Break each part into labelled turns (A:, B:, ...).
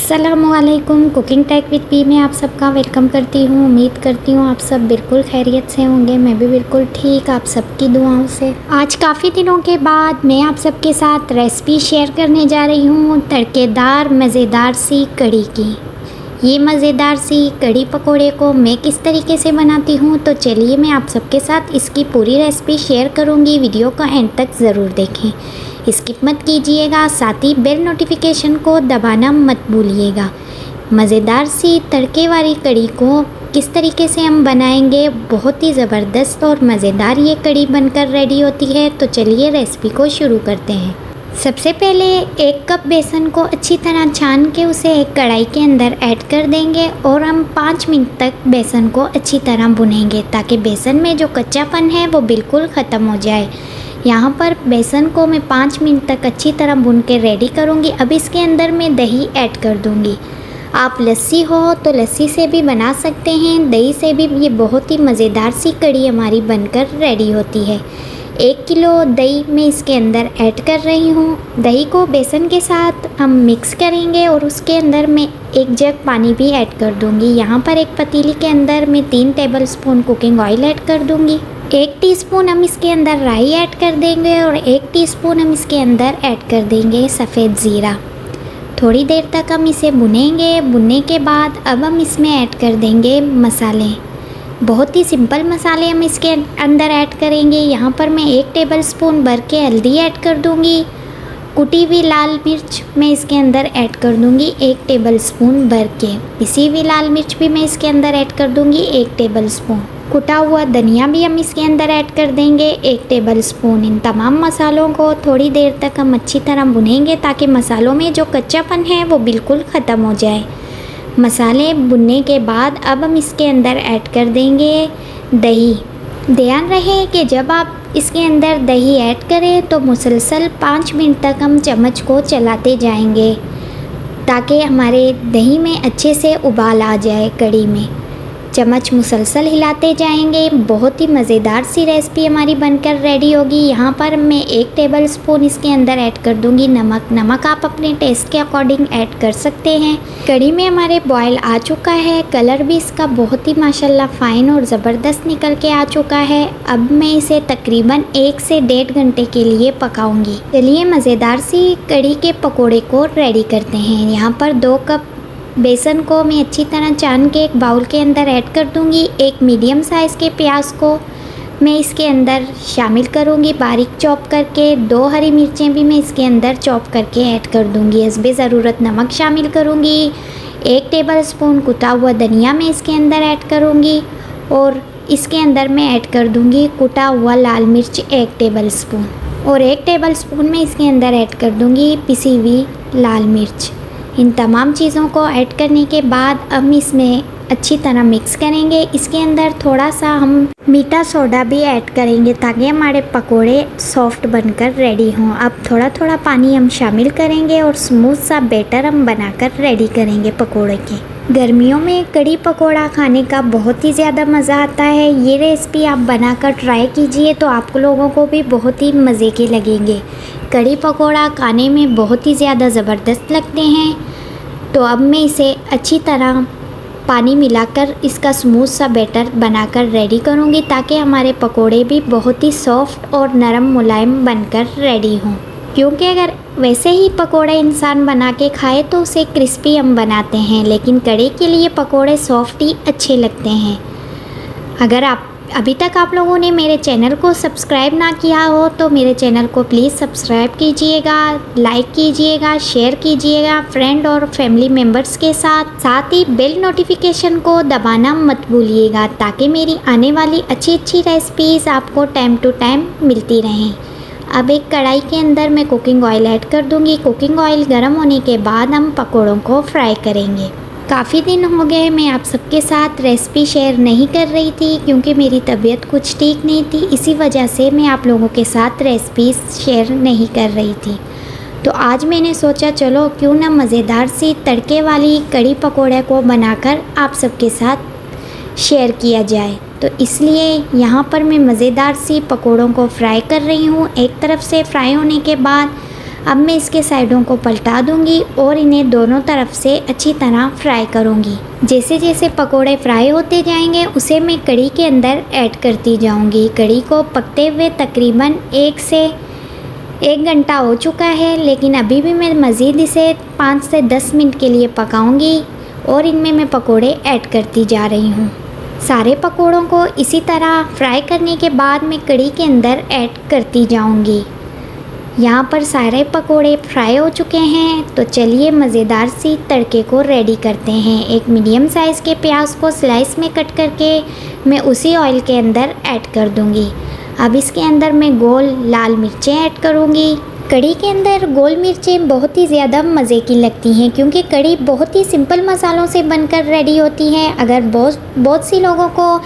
A: अस्सलामुअलैकुम। Cooking take with P में आप सबका वेलकम करती हूँ। उम्मीद करती हूँ आप सब बिल्कुल खैरियत से होंगे। मैं भी बिल्कुल ठीक, आप सबकी दुआओं से। आज काफ़ी दिनों के बाद मैं आप सबके साथ रेसिपी शेयर करने जा रही हूँ तड़केदार मज़ेदार सी कढ़ी की। ये मज़ेदार सी कढ़ी पकोड़े को मैं किस तरीके से बनाती हूँ, तो चलिए मैं आप सबके साथ इसकी पूरी रेसिपी शेयर करूँगी। वीडियो का एंड तक ज़रूर देखें, स्किप मत कीजिएगा, साथ ही बेल नोटिफिकेशन को दबाना मत भूलिएगा। मज़ेदार सी तड़के वाली कढ़ी को किस तरीके से हम बनाएंगे, बहुत ही ज़बरदस्त और मज़ेदार ये कढ़ी बनकर रेडी होती है। तो चलिए रेसिपी को शुरू करते हैं। सबसे पहले 1 कप बेसन को अच्छी तरह छान के उसे एक कढ़ाई के अंदर ऐड कर देंगे और हम 5 मिनट तक बेसन को अच्छी तरह भुनेंगे ताकि बेसन में जो कच्चापन है वो बिल्कुल ख़त्म हो जाए। यहाँ पर बेसन को मैं 5 मिनट तक अच्छी तरह भून के रेडी करूँगी। अब इसके अंदर मैं दही ऐड कर दूँगी। आप लस्सी हो तो लस्सी से भी बना सकते हैं, दही से भी ये बहुत ही मज़ेदार सी कढ़ी हमारी बनकर रेडी होती है। 1 किलो दही मैं इसके अंदर ऐड कर रही हूँ। दही को बेसन के साथ हम मिक्स करेंगे और उसके अंदर मैं 1 जग पानी भी ऐड कर दूँगी। यहाँ पर एक पतीली के अंदर मैं 3 टेबलस्पून कुकिंग ऑयल ऐड कर दूँगी। 1 टीस्पून हम इसके अंदर राई ऐड कर देंगे और 1 टीस्पून हम इसके अंदर ऐड कर देंगे सफ़ेद ज़ीरा। थोड़ी देर तक हम इसे भुनेंगे। भुनने के बाद अब हम इसमें ऐड कर देंगे मसाले। बहुत ही सिंपल मसाले हम इसके अंदर ऐड करेंगे। यहाँ पर मैं 1 टेबलस्पून भर के हल्दी ऐड कर दूँगी। कुटी हुई लाल मिर्च मैं इसके अंदर ऐड कर दूँगी 1 टेबलस्पून भर के। पिसी हुई लाल मिर्च भी मैं इसके अंदर ऐड कर दूँगी 1 टेबलस्पून। कुटा हुआ धनिया भी हम इसके अंदर ऐड कर देंगे 1 टेबलस्पून। इन तमाम मसालों को थोड़ी देर तक हम अच्छी तरह भुनेंगे ताकि मसालों में जो कच्चापन है वो बिल्कुल ख़त्म हो जाए। मसाले भुनने के बाद अब हम इसके अंदर ऐड कर देंगे दही। ध्यान रहे कि जब आप इसके अंदर दही ऐड करें तो मुसलसल 5 मिनट तक हम चम्मच को चलाते जाएंगे ताकि हमारे दही में अच्छे से उबाल आ जाए। कढ़ी में चम्मच मुसलसल हिलाते जाएंगे। बहुत ही मज़ेदार सी रेसिपी हमारी बनकर रेडी होगी। यहाँ पर मैं 1 टेबलस्पून इसके अंदर ऐड कर दूँगी नमक। नमक आप अपने टेस्ट के अकॉर्डिंग ऐड कर सकते हैं। कढ़ी में हमारे बॉयल आ चुका है। कलर भी इसका बहुत ही माशाल्लाह फ़ाइन और ज़बरदस्त निकल के आ चुका है। अब मैं इसे तकरीबन 1 से 1.5 घंटे के लिए पकाऊंगी। चलिए मज़ेदार सी कढ़ी के पकोड़े को रेडी करते हैं। यहाँ पर 2 कप बेसन को मैं अच्छी तरह छान के एक बाउल के अंदर ऐड कर दूंगी। 1 मीडियम साइज़ के प्याज को मैं इसके अंदर शामिल करूंगी बारीक चॉप करके। 2 हरी मिर्चें भी मैं इसके अंदर चॉप करके ऐड कर दूंगी। हस्बे ज़रूरत नमक शामिल करूंगी। 1 टेबलस्पून कुटा हुआ धनिया मैं इसके अंदर ऐड करूंगी और इसके अंदर मैं ऐड कर दूंगी कुटा हुआ लाल मिर्च 1 टेबलस्पून और 1 टेबलस्पून मैं इसके अंदर ऐड कर दूंगी पिसी हुई लाल मिर्च। इन तमाम चीज़ों को ऐड करने के बाद हम इसमें अच्छी तरह मिक्स करेंगे। इसके अंदर थोड़ा सा हम मीठा सोडा भी ऐड करेंगे ताकि हमारे पकोड़े सॉफ्ट बनकर रेडी हों। अब थोड़ा थोड़ा पानी हम शामिल करेंगे और स्मूथ सा बैटर हम बनाकर रेडी करेंगे पकोड़े के। गर्मियों में कढ़ी पकोड़ा खाने का बहुत ही ज़्यादा मज़ा आता है। ये रेसिपी आप बनाकर ट्राई कीजिए तो आप लोगों को भी बहुत ही मज़े के लगेंगे। कढ़ी पकोड़ा खाने में बहुत ही ज़्यादा ज़बरदस्त लगते हैं। तो अब मैं इसे अच्छी तरह पानी मिलाकर इसका स्मूथ सा बैटर बनाकर रेडी करूँगी ताकि हमारे पकोड़े भी बहुत ही सॉफ्ट और नरम मुलायम बनकर रेडी हों। क्योंकि अगर वैसे ही पकोड़े इंसान बना के खाए तो उसे क्रिस्पी हम बनाते हैं, लेकिन कढ़ी के लिए पकोड़े सॉफ्ट ही अच्छे लगते हैं। अगर अभी तक आप लोगों ने मेरे चैनल को सब्सक्राइब ना किया हो तो मेरे चैनल को प्लीज़ सब्सक्राइब कीजिएगा, लाइक कीजिएगा, शेयर कीजिएगा फ्रेंड और फैमिली मेम्बर्स के साथ। साथ ही बेल नोटिफिकेशन को दबाना मत भूलिएगा ताकि मेरी आने वाली अच्छी अच्छी रेसिपीज़ आपको टाइम टू टाइम मिलती रहें। अब एक कढ़ाई के अंदर मैं कुकिंग ऑयल ऐड कर दूँगी। कुकिंग ऑयल गर्म होने के बाद हम पकौड़ों को फ्राई करेंगे। काफ़ी दिन हो गए मैं आप सबके साथ रेसिपी शेयर नहीं कर रही थी क्योंकि मेरी तबीयत कुछ ठीक नहीं थी। इसी वजह से मैं आप लोगों के साथ रेसिपीज़ शेयर नहीं कर रही थी। तो आज मैंने सोचा चलो क्यों ना मज़ेदार सी तड़के वाली कढ़ी पकोड़े को बनाकर आप सबके साथ शेयर किया जाए। तो इसलिए यहाँ पर मैं मज़ेदार सी पकोड़ों को फ्राई कर रही हूँ। एक तरफ से फ्राई होने के बाद अब मैं इसके साइडों को पलटा दूंगी और इन्हें दोनों तरफ से अच्छी तरह फ्राई करूंगी। जैसे जैसे पकोड़े फ्राई होते जाएंगे उसे मैं कढ़ी के अंदर ऐड करती जाऊंगी। कढ़ी को पकते हुए तकरीबन 1 घंटा हो चुका है, लेकिन अभी भी मैं मज़ीद इसे 5 से 10 मिनट के लिए पकाऊंगी और इनमें मैं पकोड़े ऐड करती जा रही हूँ। सारे पकोड़ों को इसी तरह फ्राई करने के बाद मैं कढ़ी के अंदर ऐड करती जाऊंगी। यहाँ पर सारे पकोड़े फ्राई हो चुके हैं, तो चलिए मज़ेदार सी तड़के को रेडी करते हैं। एक मीडियम साइज़ के प्याज को स्लाइस में कट करके मैं उसी ऑयल के अंदर ऐड कर दूँगी। अब इसके अंदर मैं गोल लाल मिर्चें ऐड करूँगी। कढ़ी के अंदर गोल मिर्चें बहुत ही ज़्यादा मज़े की लगती हैं, क्योंकि कढ़ी बहुत ही सिंपल मसालों से बनकर रेडी होती है। अगर बहुत सी लोगों को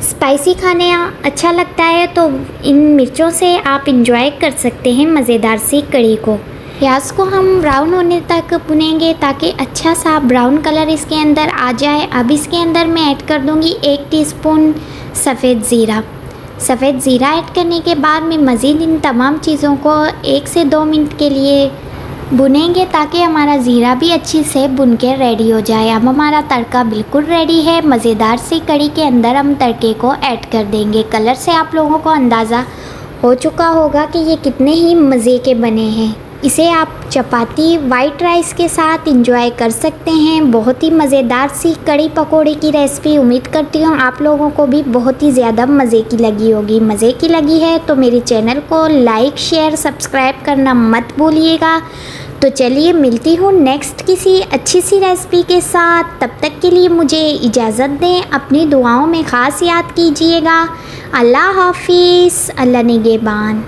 A: स्पाइसी खाने अच्छा लगता है तो इन मिर्चों से आप इंजॉय कर सकते हैं मज़ेदार सी कढ़ी को। प्याज को हम ब्राउन होने तक भुनेंगे ताकि अच्छा सा ब्राउन कलर इसके अंदर आ जाए। अब इसके अंदर मैं ऐड कर दूँगी 1 टीस्पून सफ़ेद ज़ीरा। सफ़ेद ज़ीरा ऐड करने के बाद मैं मज़ीद इन तमाम चीज़ों को 1 से 2 मिनट के लिए भुनेंगे ताकि हमारा ज़ीरा भी अच्छी से भुन के रेडी हो जाए। अब हमारा तड़का बिल्कुल रेडी है। मज़ेदार सी कढ़ी के अंदर हम तड़के को ऐड कर देंगे। कलर से आप लोगों को अंदाज़ा हो चुका होगा कि ये कितने ही मज़े के बने हैं। इसे आप चपाती वाइट राइस के साथ इंजॉय कर सकते हैं। बहुत ही मज़ेदार सी कढ़ी पकोड़े की रेसिपी उम्मीद करती हूँ आप लोगों को भी बहुत ही ज़्यादा मज़े की लगी होगी। मज़े की लगी है तो मेरे चैनल को लाइक शेयर सब्सक्राइब करना मत भूलिएगा। तो चलिए मिलती हूँ नेक्स्ट किसी अच्छी सी रेसिपी के साथ। तब तक के लिए मुझे इजाज़त दें। अपनी दुआओं में ख़ास याद कीजिएगा। अल्लाह हाफिज़। अल्लाह निगहबान।